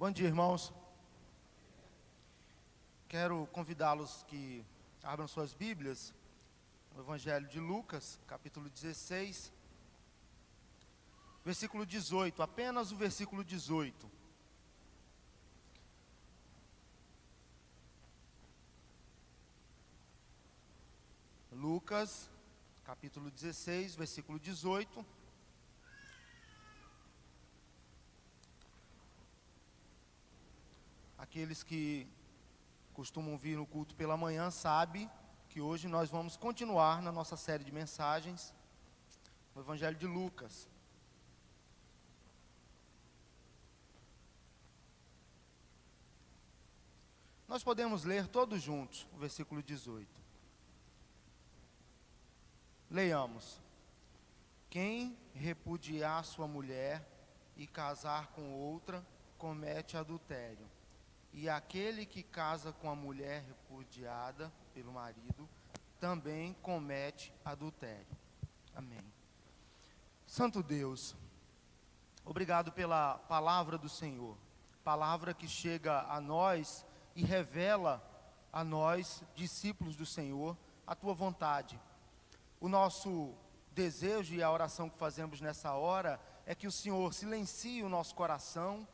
Bom dia, irmãos. Quero convidá-los que abram suas Bíblias no Evangelho de Lucas, capítulo 16, versículo 18, apenas o versículo 18. Lucas, capítulo 16, versículo 18. Aqueles que costumam vir no culto pela manhã sabem que hoje nós vamos continuar na nossa série de mensagens no Evangelho de Lucas. Nós podemos ler todos juntos o versículo 18. Leiamos. Quem repudiar sua mulher e casar com outra, comete adultério. E aquele que casa com a mulher repudiada pelo marido, também comete adultério. Amém. Santo Deus, obrigado pela palavra do Senhor. Palavra que chega a nós e revela a nós, discípulos do Senhor, a tua vontade. O nosso desejo e a oração que fazemos nessa hora é que o Senhor silencie o nosso coração,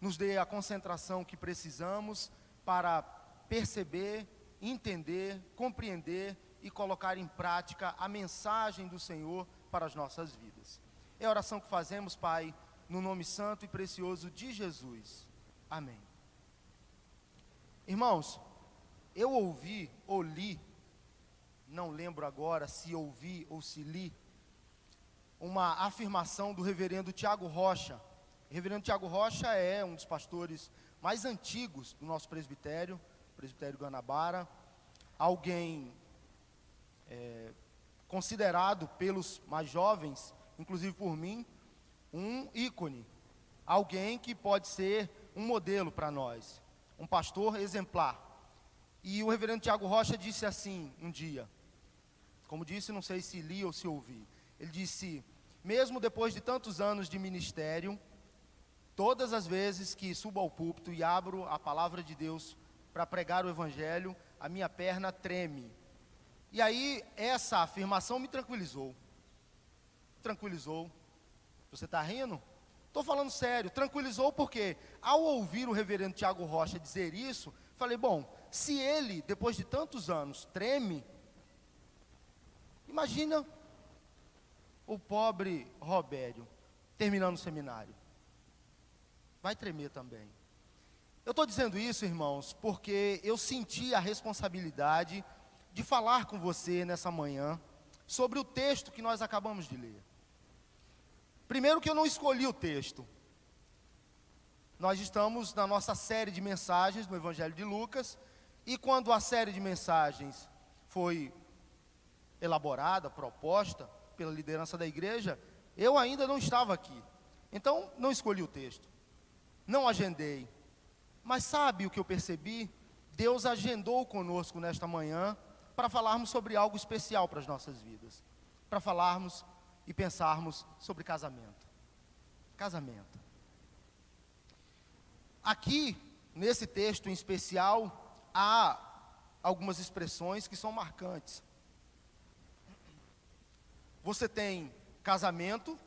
nos dê a concentração que precisamos para perceber, entender, compreender e colocar em prática a mensagem do Senhor para as nossas vidas. É a oração que fazemos, Pai, no nome santo e precioso de Jesus. Amém. Irmãos, eu ouvi ou li, não lembro agora se ouvi ou se li, uma afirmação do reverendo Tiago Rocha. O reverendo Tiago Rocha é um dos pastores mais antigos do nosso presbitério, presbitério Guanabara, alguém considerado pelos mais jovens, inclusive por mim, um ícone, alguém que pode ser um modelo para nós, um pastor exemplar. E o reverendo Tiago Rocha disse assim um dia, como disse, não sei se li ou se ouvi, ele disse: mesmo depois de tantos anos de ministério, todas as vezes que subo ao púlpito e abro a palavra de Deus para pregar o Evangelho, a minha perna treme. E aí, essa afirmação me tranquilizou. Tranquilizou. Você está rindo? Estou falando sério. Tranquilizou porque, ao ouvir o reverendo Tiago Rocha dizer isso, falei, bom, se ele, depois de tantos anos, treme, imagina o pobre Robério, terminando o seminário. Vai tremer também. Eu estou dizendo isso, irmãos, porque eu senti a responsabilidade de falar com você nessa manhã sobre o texto que nós acabamos de ler. Primeiro que eu não escolhi o texto. Nós estamos na nossa série de mensagens no Evangelho de Lucas, e quando a série de mensagens foi elaborada, proposta pela liderança da igreja, eu ainda não estava aqui. Então, não escolhi o texto. Não agendei, mas sabe o que eu percebi? Deus agendou conosco nesta manhã para falarmos sobre algo especial para as nossas vidas, para falarmos e pensarmos sobre casamento. Casamento. Aqui, nesse texto em especial, há algumas expressões que são marcantes. Você tem casamento,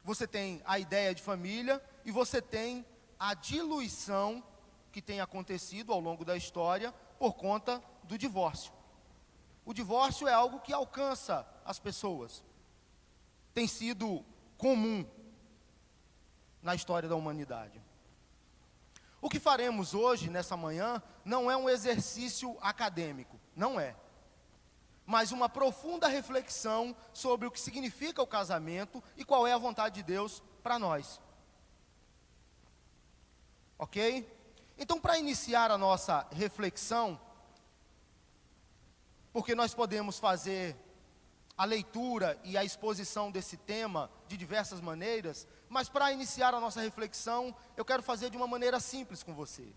você tem a ideia de família e você tem a diluição que tem acontecido ao longo da história por conta do divórcio. O divórcio é algo que alcança as pessoas. Tem sido comum na história da humanidade. O que faremos hoje, nessa manhã, não é um exercício acadêmico, não é. Mas uma profunda reflexão sobre o que significa o casamento e qual é a vontade de Deus para nós. Ok? Então, para iniciar a nossa reflexão, porque nós podemos fazer a leitura e a exposição desse tema de diversas maneiras, mas para iniciar a nossa reflexão, eu quero fazer de uma maneira simples com você,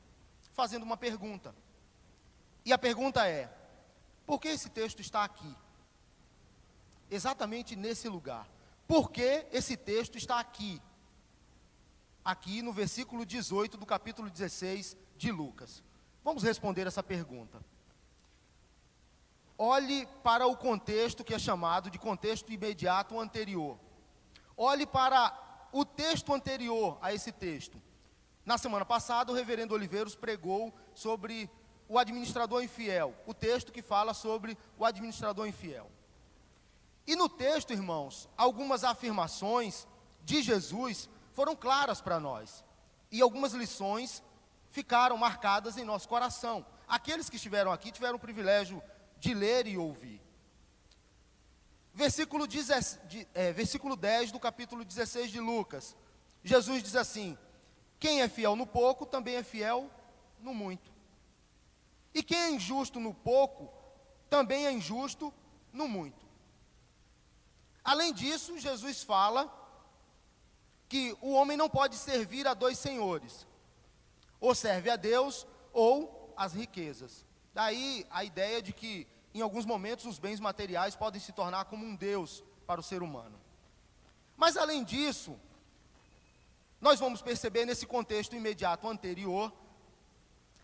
fazendo uma pergunta. E a pergunta é: por que esse texto está aqui? Exatamente nesse lugar. Por que esse texto está aqui? aqui no versículo 18 do capítulo 16 de Lucas. Vamos responder essa pergunta. Olhe para o contexto que é chamado de contexto imediato anterior. Olhe para o texto anterior a esse texto. Na semana passada, o reverendo Oliveiros pregou sobre o administrador infiel, o texto que fala sobre o administrador infiel. E no texto, irmãos, algumas afirmações de Jesus foram claras para nós. E algumas lições ficaram marcadas em nosso coração. Aqueles que estiveram aqui tiveram o privilégio de ler e ouvir. Versículo 10 do capítulo 16 de Lucas. Jesus diz assim: quem é fiel no pouco, também é fiel no muito. E quem é injusto no pouco, também é injusto no muito. Além disso, Jesus fala que o homem não pode servir a dois senhores. Ou serve a Deus, ou às riquezas. Daí a ideia de que, em alguns momentos, os bens materiais podem se tornar como um Deus para o ser humano. Mas além disso, nós vamos perceber nesse contexto imediato anterior,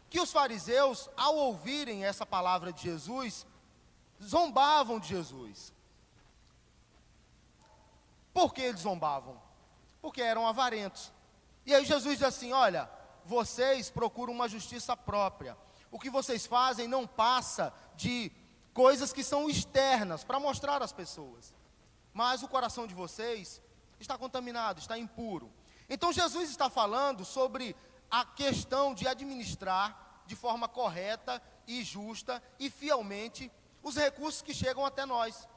que os fariseus, ao ouvirem essa palavra de Jesus, zombavam de Jesus. Por que eles zombavam? Porque eram avarentos. E aí Jesus diz assim: olha, vocês procuram uma justiça própria. O que vocês fazem não passa de coisas que são externas, para mostrar às pessoas. Mas o coração de vocês está contaminado, está impuro. Então Jesus está falando sobre a questão de administrar de forma correta e justa e fielmente os recursos que chegam até nós.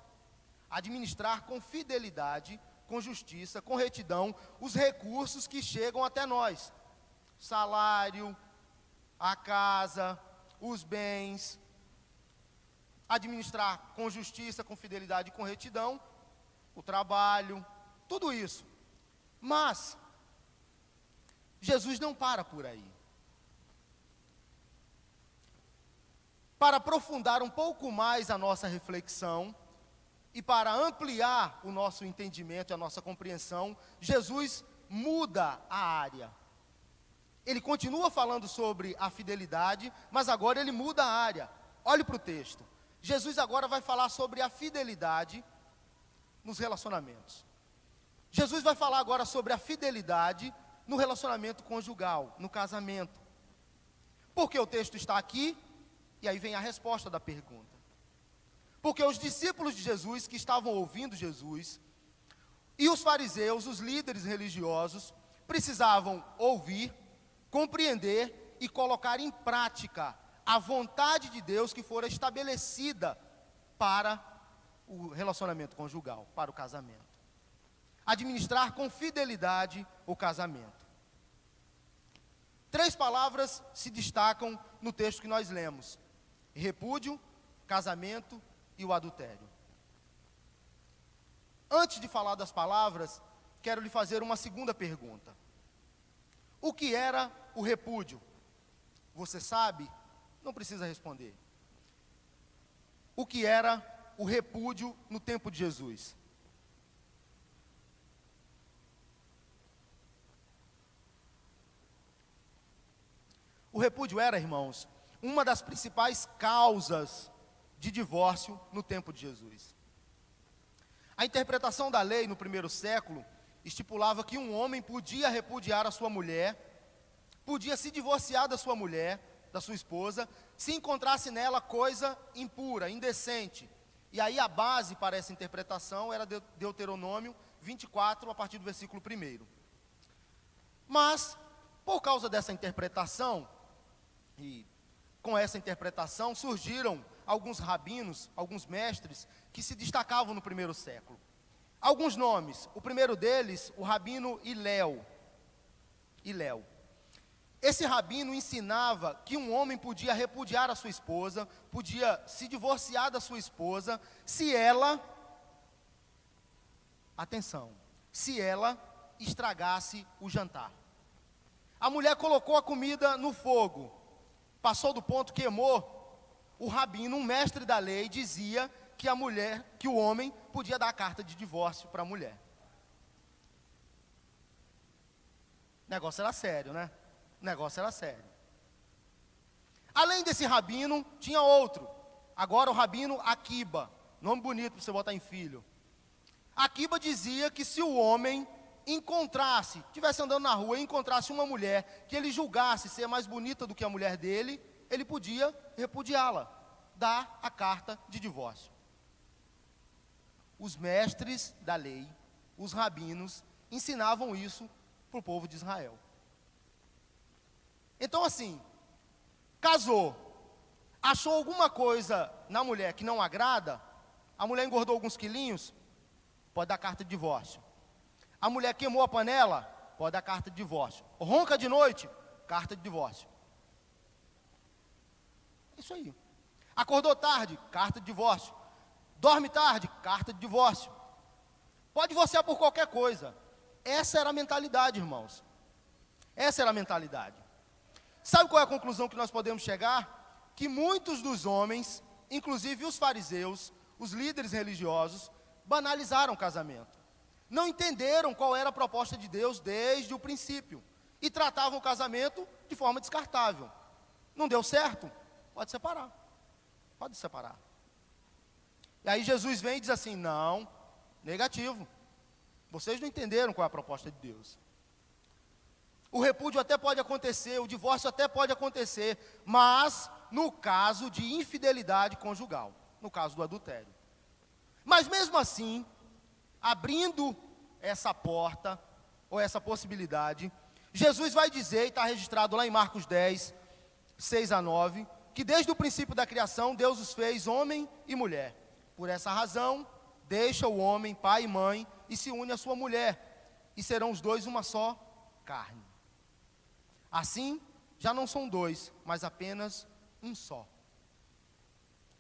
Administrar com fidelidade, com justiça, com retidão, os recursos que chegam até nós. Salário, a casa, os bens. Administrar com justiça, com fidelidade e com retidão, o trabalho, tudo isso. Mas Jesus não para por aí. Para aprofundar um pouco mais a nossa reflexão e para ampliar o nosso entendimento e a nossa compreensão, Jesus muda a área. Ele continua falando sobre a fidelidade, mas agora ele muda a área. Olhe para o texto. Jesus agora vai falar sobre a fidelidade nos relacionamentos. Jesus vai falar agora sobre a fidelidade no relacionamento conjugal, no casamento. Porque o texto está aqui, e aí vem a resposta da pergunta. Porque os discípulos de Jesus, que estavam ouvindo Jesus, e os fariseus, os líderes religiosos, precisavam ouvir, compreender e colocar em prática a vontade de Deus que fora estabelecida para o relacionamento conjugal, para o casamento. Administrar com fidelidade o casamento. 3 palavras se destacam no texto que nós lemos: repúdio, casamento e o adultério. Antes de falar das palavras, quero lhe fazer uma segunda pergunta. O que era o repúdio? Você sabe? Não precisa responder. O que era o repúdio no tempo de Jesus? O repúdio era, irmãos, uma das principais causas de divórcio no tempo de Jesus. A interpretação da lei no primeiro século estipulava que um homem podia repudiar a sua mulher, podia se divorciar da sua mulher, da sua esposa, se encontrasse nela coisa impura, indecente. E aí a base para essa interpretação era Deuteronômio 24, a partir do versículo 1. Mas, por causa dessa interpretação, e com essa interpretação surgiram alguns rabinos, alguns mestres, que se destacavam no primeiro século. Alguns nomes: o primeiro deles, o rabino Hilel. Esse rabino ensinava que um homem podia repudiar a sua esposa, podia se divorciar da sua esposa, se ela, atenção, se ela estragasse o jantar. A mulher colocou a comida no fogo, passou do ponto, queimou. O rabino, um mestre da lei, dizia que o homem podia dar a carta de divórcio para a mulher. O negócio era sério, né? O negócio era sério. Além desse rabino, tinha outro. Agora o rabino Aquiba. Nome bonito para você botar em filho. Aquiba dizia que se o homem estivesse andando na rua e encontrasse uma mulher que ele julgasse ser mais bonita do que a mulher dele, ele podia repudiá-la, dar a carta de divórcio. Os mestres da lei, os rabinos, ensinavam isso para o povo de Israel. Então assim, casou, achou alguma coisa na mulher que não agrada, a mulher engordou alguns quilinhos, pode dar carta de divórcio. A mulher queimou a panela, pode dar carta de divórcio. Ronca de noite, carta de divórcio. É isso aí. Acordou tarde, carta de divórcio. Dorme tarde, carta de divórcio. Pode divorciar por qualquer coisa. Essa era a mentalidade, irmãos. Essa era a mentalidade. Sabe qual é a conclusão que nós podemos chegar? Que muitos dos homens, inclusive os fariseus, os líderes religiosos, banalizaram o casamento. Não entenderam qual era a proposta de Deus desde o princípio. E tratavam o casamento de forma descartável. Não deu certo? Pode separar. Pode separar. E aí Jesus vem e diz assim, não, negativo. Vocês não entenderam qual é a proposta de Deus. O repúdio até pode acontecer, o divórcio até pode acontecer, mas no caso de infidelidade conjugal, no caso do adultério. Mas mesmo assim, abrindo essa porta, ou essa possibilidade, Jesus vai dizer, e está registrado lá em Marcos 10, 6 a 9, que desde o princípio da criação, Deus os fez homem e mulher. Por essa razão, deixa o homem, pai e mãe, e se une à sua mulher, e serão os dois uma só carne. Assim, já não são dois, mas apenas um só.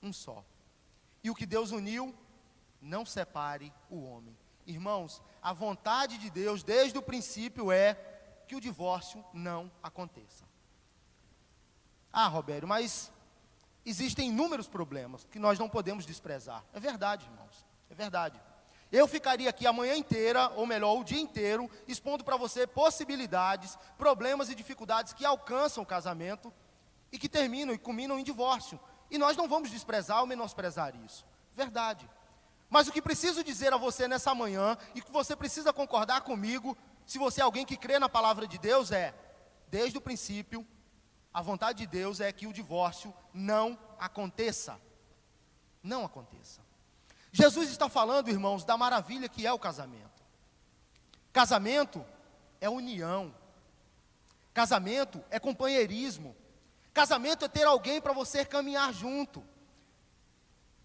Um só. E o que Deus uniu, não separe o homem. Irmãos, a vontade de Deus, desde o princípio, é que o divórcio não aconteça. Ah, Robério, mas existem inúmeros problemas que nós não podemos desprezar. É verdade, irmãos, é verdade. Eu ficaria aqui a manhã inteira, ou melhor, o dia inteiro, expondo para você possibilidades, problemas e dificuldades que alcançam o casamento e que terminam e culminam em divórcio. E nós não vamos desprezar ou menosprezar isso. Verdade. Mas o que preciso dizer a você nessa manhã, e que você precisa concordar comigo, se você é alguém que crê na palavra de Deus, é, desde o princípio, a vontade de Deus é que o divórcio não aconteça. Não aconteça. Jesus está falando, irmãos, da maravilha que é o casamento. Casamento é união. Casamento é companheirismo. Casamento é ter alguém para você caminhar junto.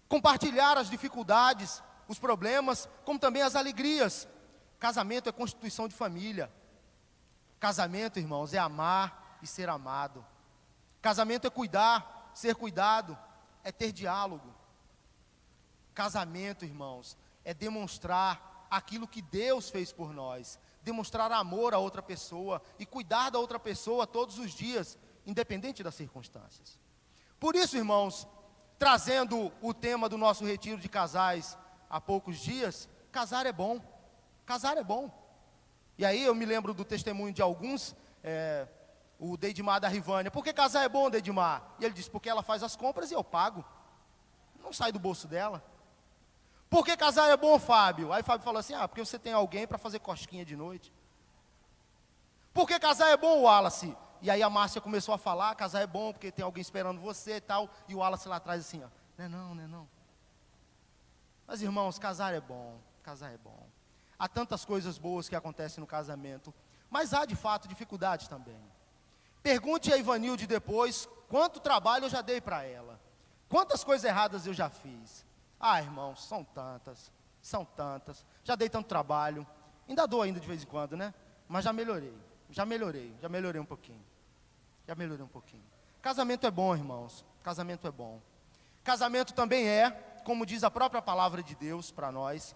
Compartilhar as dificuldades, os problemas, como também as alegrias. Casamento é constituição de família. Casamento, irmãos, é amar e ser amado. Casamento é cuidar, ser cuidado, é ter diálogo. Casamento, irmãos, é demonstrar aquilo que Deus fez por nós, demonstrar amor a outra pessoa e cuidar da outra pessoa todos os dias, independente das circunstâncias. Por isso, irmãos, trazendo o tema do nosso retiro de casais há poucos dias, casar é bom, casar é bom. E aí eu me lembro do testemunho de alguns, o Deidmar da Rivânia, por que casar é bom, Deidmar? E ele disse, porque ela faz as compras e eu pago, não sai do bolso dela. Por que casar é bom, Fábio? Aí Fábio falou assim, porque você tem alguém para fazer cosquinha de noite. Por que casar é bom, Wallace? E aí a Márcia começou a falar, casar é bom porque tem alguém esperando você e tal, e o Wallace lá atrás assim, não é não, não é não. Mas irmãos, casar é bom, casar é bom. Há tantas coisas boas que acontecem no casamento, mas há de fato dificuldades também. Pergunte a Ivanilde depois, quanto trabalho eu já dei para ela, quantas coisas erradas eu já fiz. Irmãos, são tantas, já dei tanto trabalho, ainda dou ainda de vez em quando, né? Mas já melhorei um pouquinho. Casamento é bom, irmãos, casamento é bom. Casamento também é, como diz a própria palavra de Deus para nós,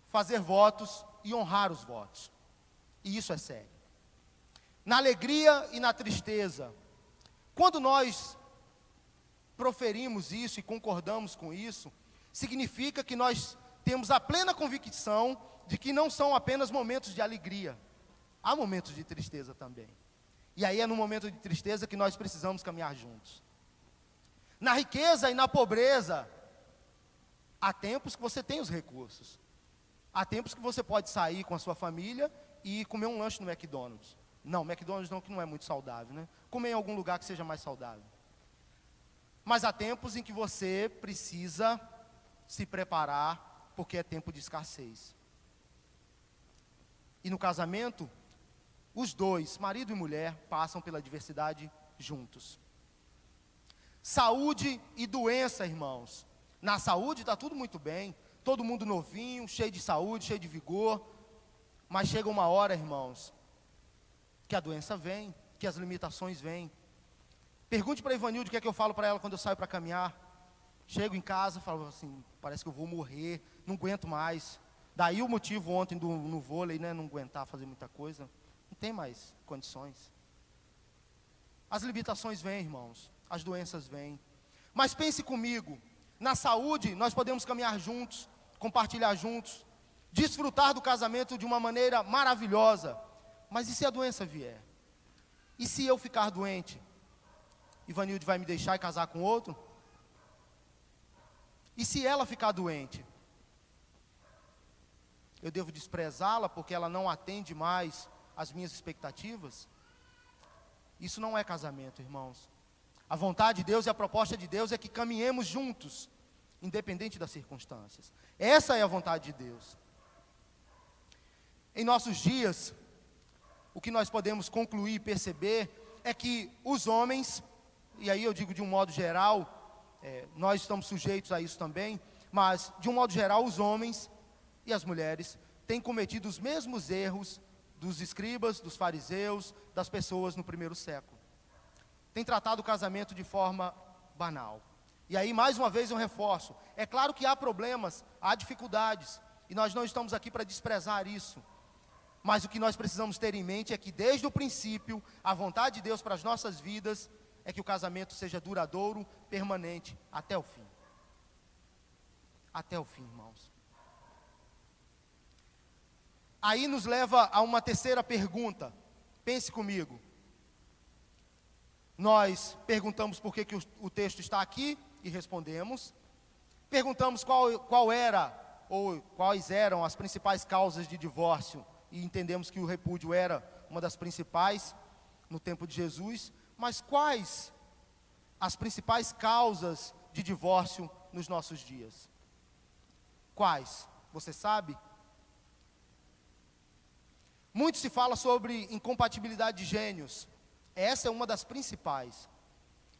fazer votos e honrar os votos. E isso é sério. Na alegria e na tristeza, quando nós proferimos isso e concordamos com isso, significa que nós temos a plena convicção de que não são apenas momentos de alegria. há momentos de tristeza também. E aí é no momento de tristeza que nós precisamos caminhar juntos. Na riqueza e na pobreza, há tempos que você tem os recursos. Há tempos que você pode sair com a sua família e comer um lanche no McDonald's. Não, McDonald's não, que não é muito saudável, né? Comer em algum lugar que seja mais saudável. Mas há tempos em que você precisa se preparar, porque é tempo de escassez. E no casamento, os dois, marido e mulher, passam pela adversidade juntos. Saúde e doença, irmãos. Na saúde está tudo muito bem, todo mundo novinho, cheio de saúde, cheio de vigor. Mas chega uma hora, irmãos, que a doença vem, que as limitações vêm. Pergunte para a Ivanilde o que é que eu falo para ela quando eu saio para caminhar. Chego em casa e falo assim, parece que eu vou morrer, não aguento mais. Daí o motivo ontem no vôlei, né, não aguentar fazer muita coisa. Não tem mais condições. As limitações vêm, irmãos, as doenças vêm. Mas pense comigo, na saúde nós podemos caminhar juntos, compartilhar juntos, desfrutar do casamento de uma maneira maravilhosa. Mas e se a doença vier? E se eu ficar doente? Ivanilde vai me deixar e casar com outro? E se ela ficar doente? Eu devo desprezá-la porque ela não atende mais às minhas expectativas? Isso não é casamento, irmãos. A vontade de Deus e a proposta de Deus é que caminhemos juntos, independente das circunstâncias. Essa é a vontade de Deus. Em nossos dias, o que nós podemos concluir e perceber é que os homens, e aí eu digo de um modo geral, nós estamos sujeitos a isso também, mas de um modo geral os homens e as mulheres têm cometido os mesmos erros dos escribas, dos fariseus, das pessoas no primeiro século. Têm tratado o casamento de forma banal. E aí mais uma vez eu reforço, é claro que há problemas, há dificuldades, e nós não estamos aqui para desprezar isso. Mas o que nós precisamos ter em mente é que desde o princípio, a vontade de Deus para as nossas vidas é que o casamento seja duradouro, permanente, até o fim. Até o fim, irmãos. Aí nos leva a uma terceira pergunta. Pense comigo. Nós perguntamos por que o texto está aqui e respondemos. Perguntamos qual era ou quais eram as principais causas de divórcio e entendemos que o repúdio era uma das principais no tempo de Jesus. Mas quais as principais causas de divórcio nos nossos dias? Quais? Você sabe? Muito se fala sobre incompatibilidade de gênios. Essa é uma das principais.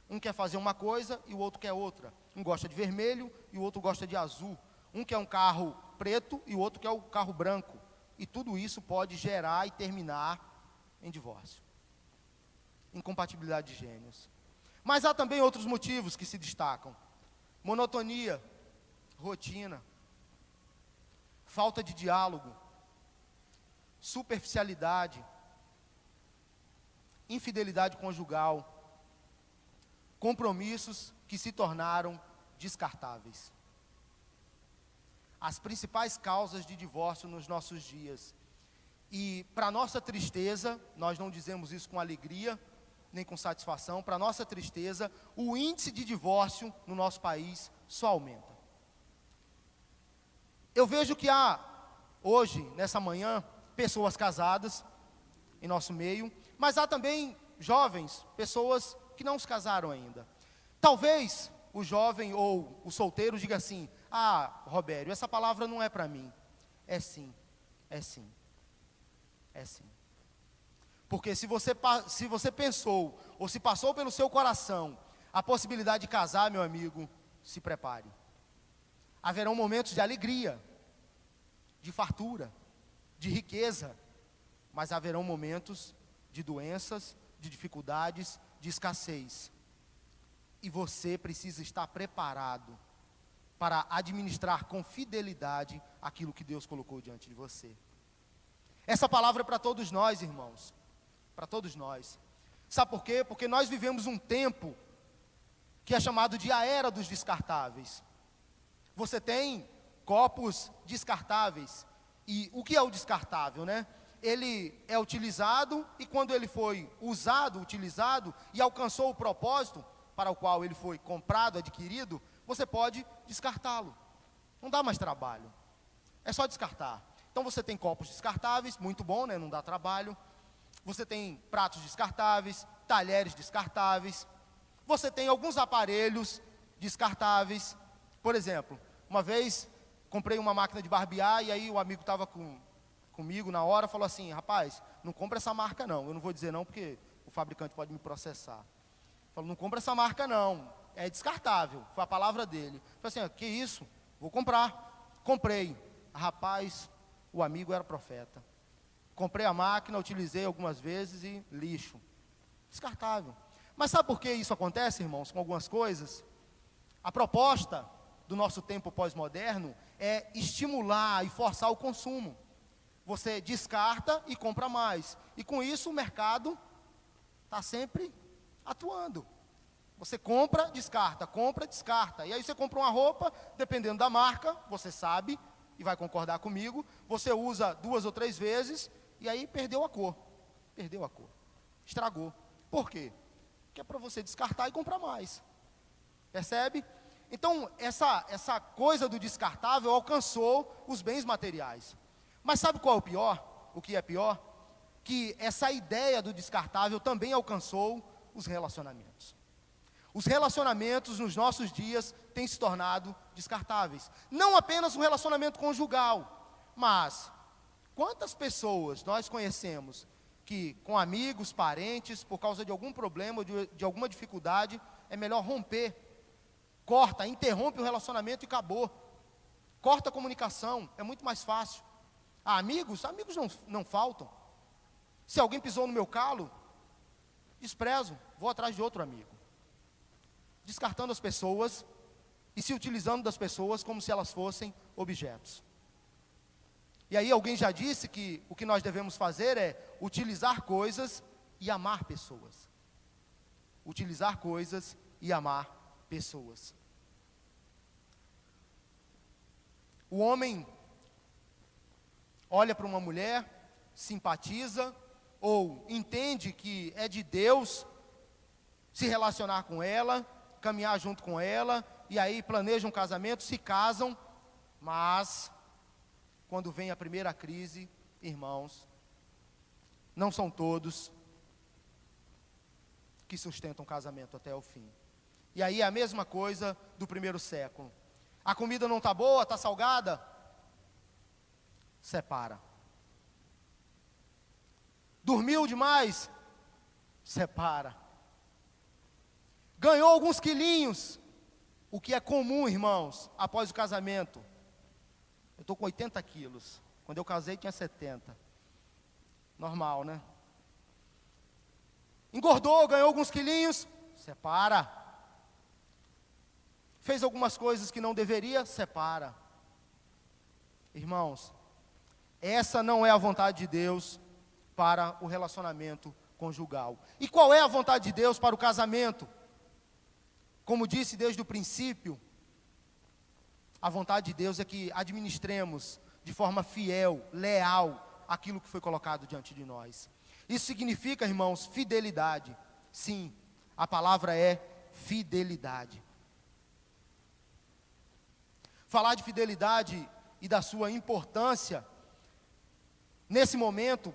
Um quer fazer uma coisa e o outro quer outra. Um gosta de vermelho e o outro gosta de azul. Um quer um carro preto e o outro quer o carro branco. E tudo isso pode gerar e terminar em divórcio. Incompatibilidade de gênios. Mas há também outros motivos que se destacam. Monotonia, rotina, falta de diálogo, superficialidade, infidelidade conjugal, compromissos que se tornaram descartáveis. As principais causas de divórcio nos nossos dias. E para nossa tristeza, nós não dizemos isso com alegria, nem com satisfação, para nossa tristeza, o índice de divórcio no nosso país só aumenta. Eu vejo que há, hoje, nessa manhã, pessoas casadas em nosso meio, mas há também jovens, pessoas que não se casaram ainda. Talvez o jovem ou o solteiro diga assim: ah, Robério, essa palavra não é para mim. É sim, é sim, é sim. Porque se você pensou, ou se passou pelo seu coração, a possibilidade de casar, meu amigo, se prepare. Haverão momentos de alegria, de fartura, de riqueza, mas haverão momentos de doenças, de dificuldades, de escassez. E você precisa estar preparado para administrar com fidelidade aquilo que Deus colocou diante de você. Essa palavra é para todos nós, irmãos. Para todos nós. Sabe por quê? Porque nós vivemos um tempo que é chamado de a era dos descartáveis. Você tem copos descartáveis. E o que é o descartável, né? ele é utilizado, e quando ele foi utilizado, e alcançou o propósito para o qual ele foi comprado, adquirido, você pode descartá-lo. Não dá mais trabalho, é só descartar. Então você tem copos descartáveis, muito bom, né? Não dá trabalho. Você tem pratos descartáveis, talheres descartáveis. Você tem alguns aparelhos descartáveis. Por exemplo, uma vez comprei uma máquina de barbear, e aí o amigo estava comigo na hora, falou assim: rapaz, não compra essa marca não. Eu não vou dizer não, porque o fabricante pode me processar. Falou: não compra essa marca não, é descartável. Foi a palavra dele. Falei assim: que isso? Vou comprar. Comprei. Rapaz, o amigo era profeta. Comprei a máquina, utilizei algumas vezes e lixo. Descartável. Mas sabe por que isso acontece, irmãos, com algumas coisas? A proposta do nosso tempo pós-moderno é estimular e forçar o consumo. Você descarta e compra mais. E com isso o mercado está sempre atuando. Você compra, descarta. E aí você compra uma roupa, dependendo da marca, você sabe, e vai concordar comigo, você usa 2 ou 3 vezes, e aí perdeu a cor. Estragou. Por quê? Porque é para você descartar e comprar mais. Percebe? Então, essa coisa do descartável alcançou os bens materiais. Mas sabe qual é o pior? O que é pior? Que essa ideia do descartável também alcançou os relacionamentos. Os relacionamentos nos nossos dias têm se tornado descartáveis. Não apenas um relacionamento conjugal, mas quantas pessoas nós conhecemos que com amigos, parentes, por causa de algum problema, de alguma dificuldade, é melhor romper. Corta, interrompe o relacionamento e acabou. Corta a comunicação, é muito mais fácil. Amigos não faltam. Se alguém pisou no meu calo, desprezo, vou atrás de outro amigo. Descartando as pessoas e se utilizando das pessoas como se elas fossem objetos. E aí alguém já disse que o que nós devemos fazer é utilizar coisas e amar pessoas. Utilizar coisas e amar pessoas. O homem olha para uma mulher, simpatiza ou entende que é de Deus se relacionar com ela, caminhar junto com ela, e aí planejam um casamento, se casam, mas quando vem a primeira crise, irmãos, não são todos que sustentam o casamento até o fim. E aí é a mesma coisa do primeiro século. A comida não está boa, está salgada? Separa. Dormiu demais? Separa. Ganhou alguns quilinhos, o que é comum, irmãos, após o casamento. Eu estou com 80 quilos. Quando eu casei tinha 70. Normal, né? Engordou, ganhou alguns quilinhos? Separa. Fez algumas coisas que não deveria? Separa. Irmãos, essa não é a vontade de Deus para o relacionamento conjugal. E qual é a vontade de Deus para o casamento? Como disse desde o princípio, a vontade de Deus é que administremos de forma fiel, leal, aquilo que foi colocado diante de nós. Isso significa, irmãos, fidelidade. Sim, a palavra é fidelidade. Falar de fidelidade e da sua importância, nesse momento,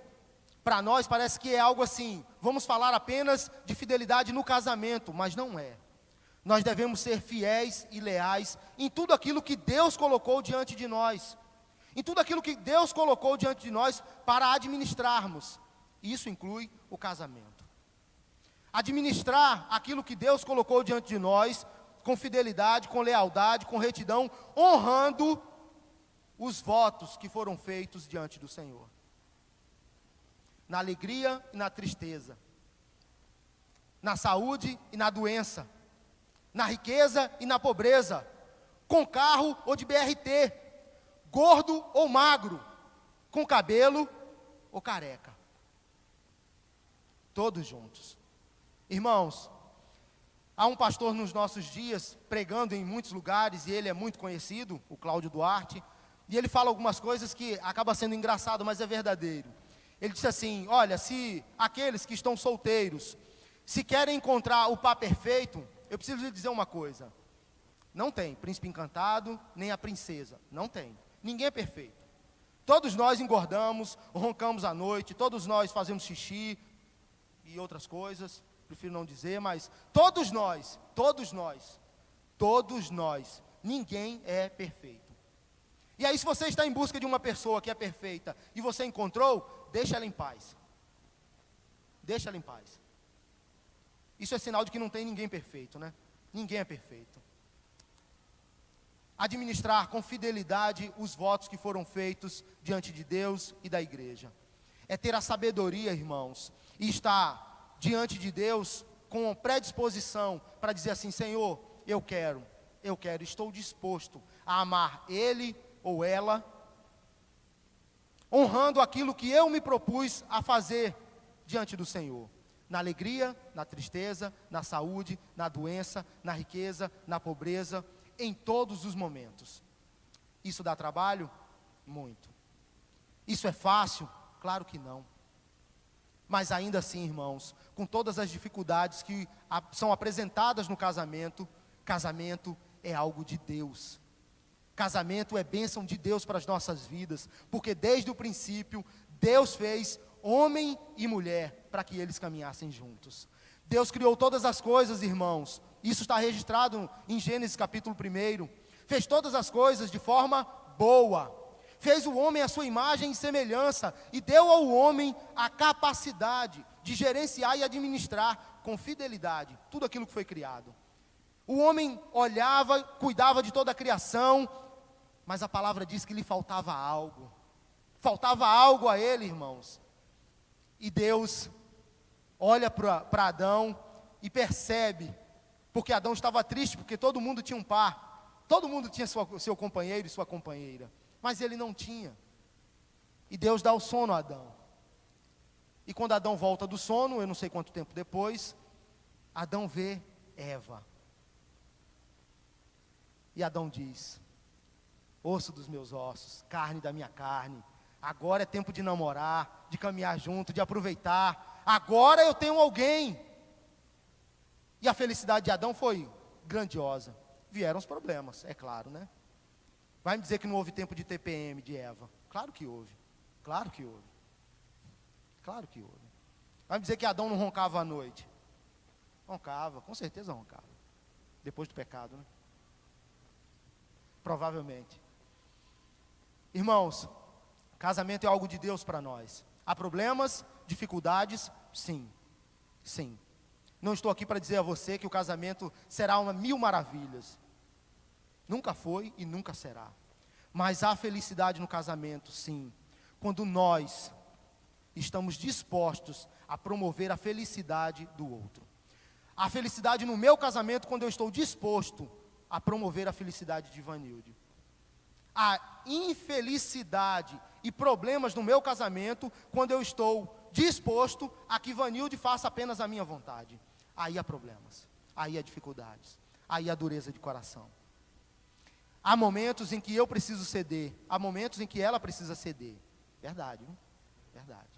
para nós parece que é algo assim, vamos falar apenas de fidelidade no casamento, mas não é. Nós devemos ser fiéis e leais em tudo aquilo que Deus colocou diante de nós. Em tudo aquilo que Deus colocou diante de nós para administrarmos. Isso inclui o casamento. Administrar aquilo que Deus colocou diante de nós, com fidelidade, com lealdade, com retidão, honrando os votos que foram feitos diante do Senhor. Na alegria e na tristeza. Na saúde e na doença. Na riqueza e na pobreza, com carro ou de BRT, gordo ou magro, com cabelo ou careca. Todos juntos. Irmãos, há um pastor nos nossos dias, pregando em muitos lugares, e ele é muito conhecido, o Cláudio Duarte, e ele fala algumas coisas que acaba sendo engraçado, mas é verdadeiro. Ele disse assim: olha, se aqueles que estão solteiros, se querem encontrar o par perfeito, eu preciso lhe dizer uma coisa: não tem príncipe encantado, nem a princesa, não tem, ninguém é perfeito. Todos nós engordamos, roncamos à noite, todos nós fazemos xixi e outras coisas, prefiro não dizer, mas todos nós, ninguém é perfeito. E aí, se você está em busca de uma pessoa que é perfeita e você encontrou, deixa ela em paz. Deixa ela em paz. Isso é sinal de que não tem ninguém perfeito, né? Ninguém é perfeito. Administrar com fidelidade os votos que foram feitos diante de Deus e da igreja. É ter a sabedoria, irmãos, e estar diante de Deus com predisposição para dizer assim: Senhor, eu quero, estou disposto a amar Ele ou ela, honrando aquilo que eu me propus a fazer diante do Senhor. Na alegria, na tristeza, na saúde, na doença, na riqueza, na pobreza, em todos os momentos. Isso dá trabalho? Muito. Isso é fácil? Claro que não. Mas ainda assim, irmãos, com todas as dificuldades que são apresentadas no casamento, casamento é algo de Deus. Casamento é bênção de Deus para as nossas vidas, porque desde o princípio, Deus fez homem e mulher para que eles caminhassem juntos. Deus criou todas as coisas, irmãos. Isso está registrado em Gênesis capítulo 1. Fez todas as coisas de forma boa. Fez o homem à sua imagem e semelhança e deu ao homem a capacidade de gerenciar e administrar com fidelidade tudo aquilo que foi criado. O homem olhava, cuidava de toda a criação, mas a palavra diz que lhe faltava algo. Faltava algo a ele, irmãos. E Deus olha para Adão e percebe, porque Adão estava triste, porque todo mundo tinha um par, todo mundo tinha seu companheiro e sua companheira, mas ele não tinha. E Deus dá o sono a Adão. E quando Adão volta do sono, eu não sei quanto tempo depois, Adão vê Eva. E Adão diz: osso dos meus ossos, carne da minha carne, agora é tempo de namorar, de caminhar junto, de aproveitar. Agora eu tenho alguém. E a felicidade de Adão foi grandiosa. Vieram os problemas, é claro, né? Vai me dizer que não houve tempo de TPM de Eva? Claro que houve. Claro que houve. Claro que houve. Vai me dizer que Adão não roncava à noite? Roncava, com certeza roncava. Depois do pecado, né? Provavelmente. Irmãos, casamento é algo de Deus para nós. Há problemas, dificuldades? Sim. Sim. Não estou aqui para dizer a você que o casamento será uma mil maravilhas. Nunca foi e nunca será. Mas há felicidade no casamento, sim. Quando nós estamos dispostos a promover a felicidade do outro. A felicidade no meu casamento quando eu estou disposto a promover a felicidade de Ivanilde. A infelicidade e problemas no meu casamento quando eu estou disposto a que Ivanilde faça apenas a minha vontade. Aí há problemas, aí há dificuldades, aí há dureza de coração. Há momentos em que eu preciso ceder, há momentos em que ela precisa ceder. Verdade, viu? Verdade.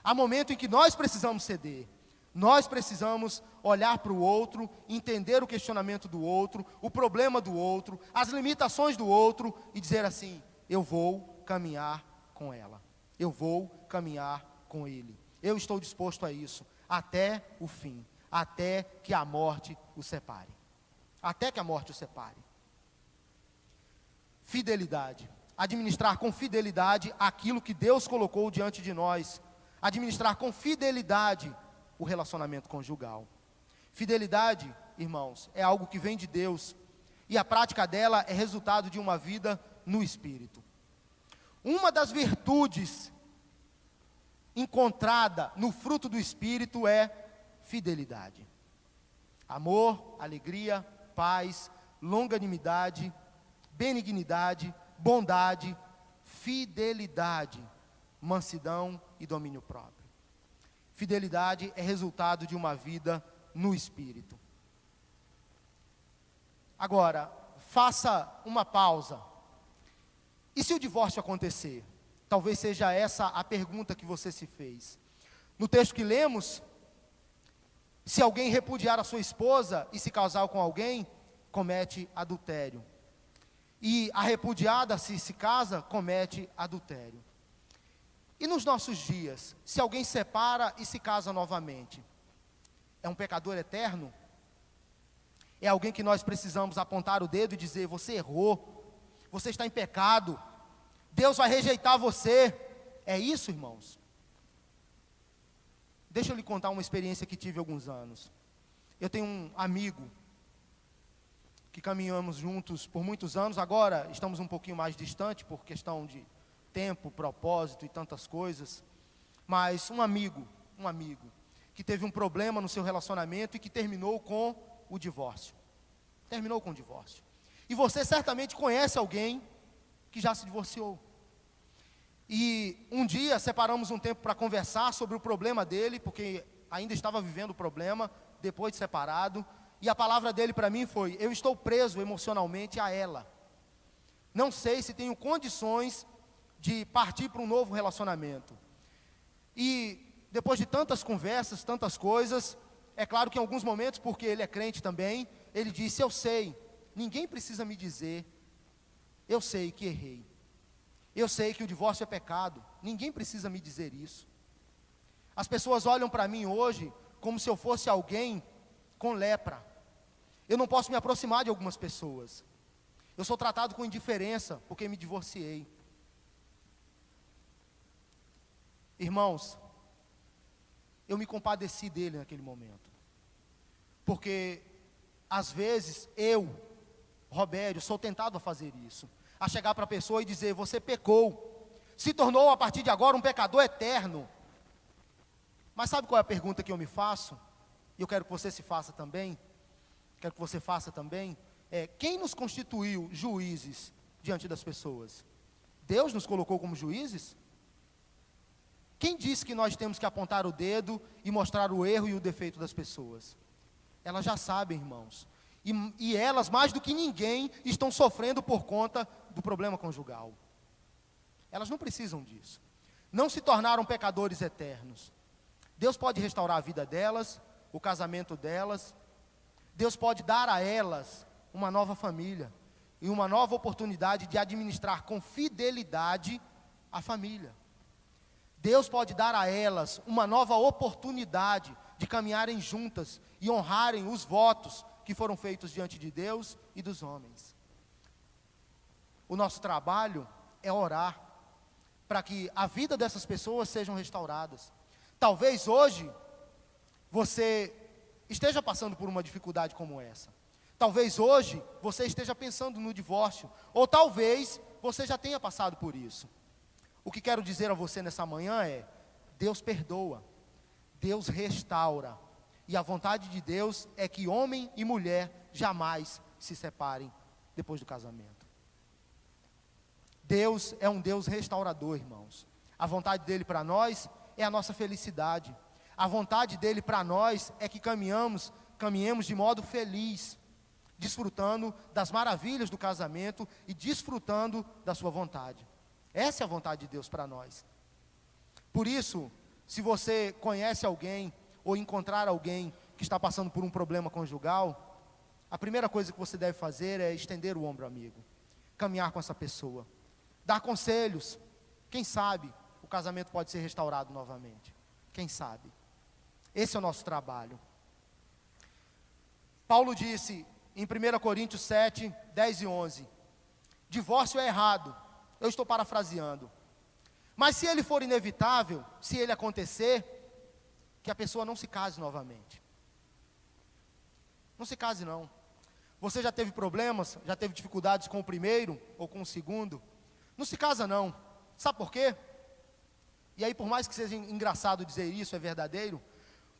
Há momento em que nós precisamos ceder. Nós precisamos olhar para o outro, entender o questionamento do outro, o problema do outro, as limitações do outro e dizer assim: eu vou caminhar com ela, eu vou caminhar com ele. Eu estou disposto a isso, até o fim, até que a morte o separe. Até que a morte o separe. Fidelidade. Administrar com fidelidade aquilo que Deus colocou diante de nós. Administrar com fidelidade o relacionamento conjugal. Fidelidade, irmãos, é algo que vem de Deus, e a prática dela é resultado de uma vida no Espírito. Uma das virtudes encontrada no fruto do Espírito é fidelidade. Amor, alegria, paz, longanimidade, benignidade, bondade, fidelidade, mansidão e domínio próprio. Fidelidade é resultado de uma vida no Espírito. Agora, faça uma pausa. E se o divórcio acontecer? Talvez seja essa a pergunta que você se fez. No texto que lemos, se alguém repudiar a sua esposa e se casar com alguém, comete adultério. E a repudiada, se casa, comete adultério. E nos nossos dias, se alguém separa e se casa novamente, é um pecador eterno? É alguém que nós precisamos apontar o dedo e dizer: você errou, você está em pecado, Deus vai rejeitar você? É isso, irmãos? Deixa eu lhe contar uma experiência que tive há alguns anos. Eu tenho um amigo que caminhamos juntos por muitos anos. Agora estamos um pouquinho mais distante por questão de tempo, propósito e tantas coisas. Mas um amigo que teve um problema no seu relacionamento e que terminou com o divórcio. Terminou com o divórcio. E você certamente conhece alguém que já se divorciou. E um dia separamos um tempo para conversar sobre o problema dele, porque ainda estava vivendo o problema, depois de separado. E a palavra dele para mim foi: eu estou preso emocionalmente a ela. Não sei se tenho condições de partir para um novo relacionamento. E depois de tantas conversas, tantas coisas, é claro que em alguns momentos, porque ele é crente também, ele disse: eu sei, ninguém precisa me dizer, eu sei que errei. Eu sei que o divórcio é pecado, ninguém precisa me dizer isso. As pessoas olham para mim hoje como se eu fosse alguém com lepra. Eu não posso me aproximar de algumas pessoas. Eu sou tratado com indiferença porque me divorciei. Irmãos, eu me compadeci dele naquele momento. Porque às vezes eu, Robério, sou tentado a fazer isso. A chegar para a pessoa e dizer: você pecou, se tornou a partir de agora um pecador eterno. Mas sabe qual é a pergunta que eu me faço? E eu quero que você se faça também. Quero que você faça também. Quem nos constituiu juízes diante das pessoas? Deus nos colocou como juízes? Quem disse que nós temos que apontar o dedo e mostrar o erro e o defeito das pessoas? Elas já sabem, irmãos. E elas, mais do que ninguém, estão sofrendo por conta do problema conjugal. Elas não precisam disso. Não se tornaram pecadores eternos. Deus pode restaurar a vida delas, o casamento delas. Deus pode dar a elas uma nova família e uma nova oportunidade de administrar com fidelidade a família. Deus pode dar a elas uma nova oportunidade de caminharem juntas e honrarem os votos que foram feitos diante de Deus e dos homens. O nosso trabalho é orar para que a vida dessas pessoas sejam restauradas. Talvez hoje você esteja passando por uma dificuldade como essa. Talvez hoje você esteja pensando no divórcio, ou talvez você já tenha passado por isso. O que quero dizer a você nessa manhã é: Deus perdoa, Deus restaura, e a vontade de Deus é que homem e mulher jamais se separem depois do casamento. Deus é um Deus restaurador, irmãos. A vontade dele para nós é a nossa felicidade. A vontade dele para nós é que caminhemos de modo feliz, desfrutando das maravilhas do casamento e desfrutando da sua vontade. Essa é a vontade de Deus para nós. Por isso, se você conhece alguém ou encontrar alguém que está passando por um problema conjugal, a primeira coisa que você deve fazer é estender o ombro amigo, caminhar com essa pessoa, dar conselhos. Quem sabe o casamento pode ser restaurado novamente. Quem sabe? Esse é o nosso trabalho. Paulo disse em 1 Coríntios 7, 10 e 11, divórcio é errado. Eu estou parafraseando. Mas se ele for inevitável, se ele acontecer, que a pessoa não se case novamente. Não se case não. Você já teve problemas, já teve dificuldades com o primeiro ou com o segundo? Não se casa não. Sabe por quê? E aí, por mais que seja engraçado dizer isso, é verdadeiro.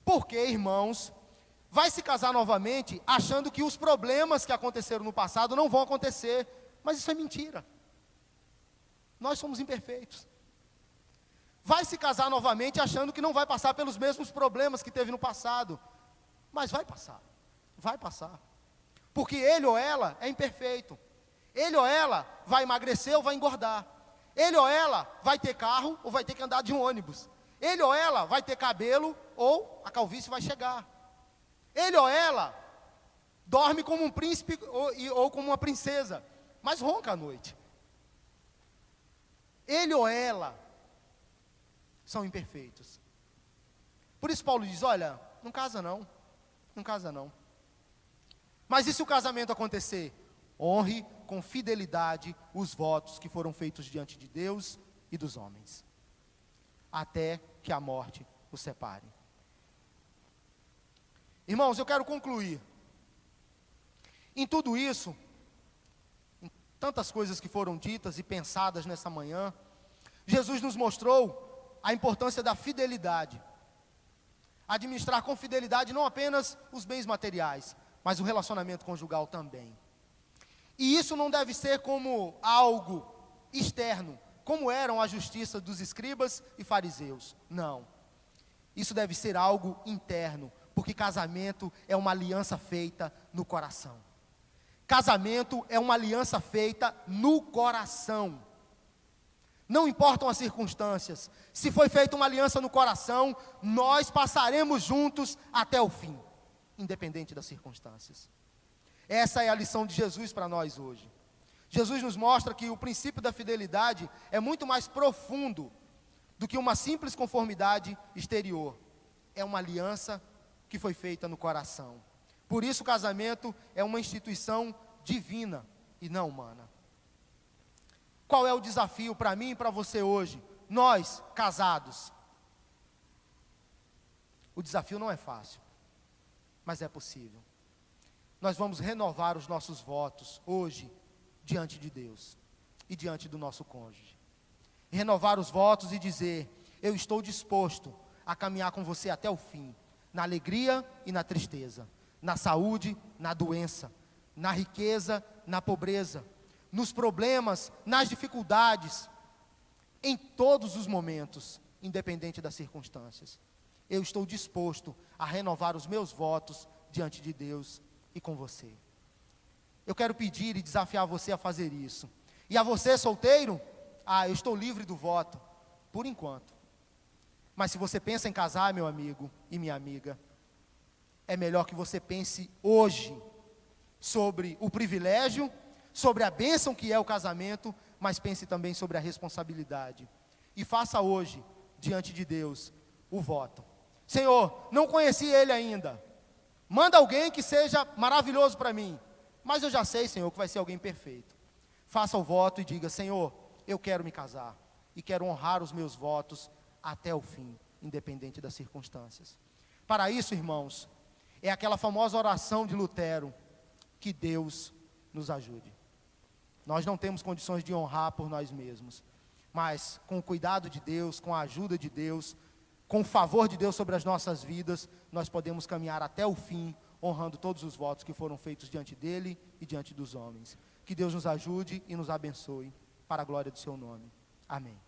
Porque, irmãos, vai se casar novamente achando que os problemas que aconteceram no passado não vão acontecer. Mas isso é mentira. Nós somos imperfeitos. Vai se casar novamente achando que não vai passar pelos mesmos problemas que teve no passado. Mas vai passar. Vai passar. Porque ele ou ela é imperfeito. Ele ou ela vai emagrecer ou vai engordar. Ele ou ela vai ter carro ou vai ter que andar de um ônibus. Ele ou ela vai ter cabelo ou a calvície vai chegar. Ele ou ela dorme como um príncipe ou como uma princesa, mas ronca à noite. Ele ou ela são imperfeitos. Por isso Paulo diz, olha, não casa não. Não casa não. Mas e se o casamento acontecer? Honre com fidelidade os votos que foram feitos diante de Deus e dos homens, até que a morte os separe. Irmãos, eu quero concluir. Em tudo isso, em tantas coisas que foram ditas e pensadas nessa manhã, Jesus nos mostrou a importância da fidelidade. Administrar com fidelidade não apenas os bens materiais, mas o relacionamento conjugal também. E isso não deve ser como algo externo, como eram a justiça dos escribas e fariseus. Não. Isso deve ser algo interno, porque casamento é uma aliança feita no coração. Casamento é uma aliança feita no coração. Não importam as circunstâncias. Se foi feita uma aliança no coração, nós passaremos juntos até o fim, independente das circunstâncias. Essa é a lição de Jesus para nós hoje. Jesus nos mostra que o princípio da fidelidade é muito mais profundo do que uma simples conformidade exterior. É uma aliança que foi feita no coração. Por isso o casamento é uma instituição divina e não humana. Qual é o desafio para mim e para você hoje? Nós, casados. O desafio não é fácil, mas é possível. Nós vamos renovar os nossos votos hoje, diante de Deus e diante do nosso cônjuge. Renovar os votos e dizer, eu estou disposto a caminhar com você até o fim, na alegria e na tristeza, na saúde, na doença, na riqueza, na pobreza, nos problemas, nas dificuldades, em todos os momentos, independente das circunstâncias. Eu estou disposto a renovar os meus votos diante de Deus e com você. Eu quero pedir e desafiar você a fazer isso. E a você, solteiro, eu estou livre do voto, por enquanto. Mas se você pensa em casar, meu amigo e minha amiga, é melhor que você pense hoje sobre o privilégio, sobre a bênção que é o casamento, mas pense também sobre a responsabilidade. E faça hoje, diante de Deus, o voto. Senhor, não conheci ele ainda. Manda alguém que seja maravilhoso para mim. Mas eu já sei, Senhor, que vai ser alguém perfeito. Faça o voto e diga, Senhor, eu quero me casar. E quero honrar os meus votos até o fim, independente das circunstâncias. Para isso, irmãos, é aquela famosa oração de Lutero, que Deus nos ajude. Nós não temos condições de honrar por nós mesmos, mas com o cuidado de Deus, com a ajuda de Deus, com o favor de Deus sobre as nossas vidas, nós podemos caminhar até o fim, honrando todos os votos que foram feitos diante dele e diante dos homens. Que Deus nos ajude e nos abençoe, para a glória do seu nome. Amém.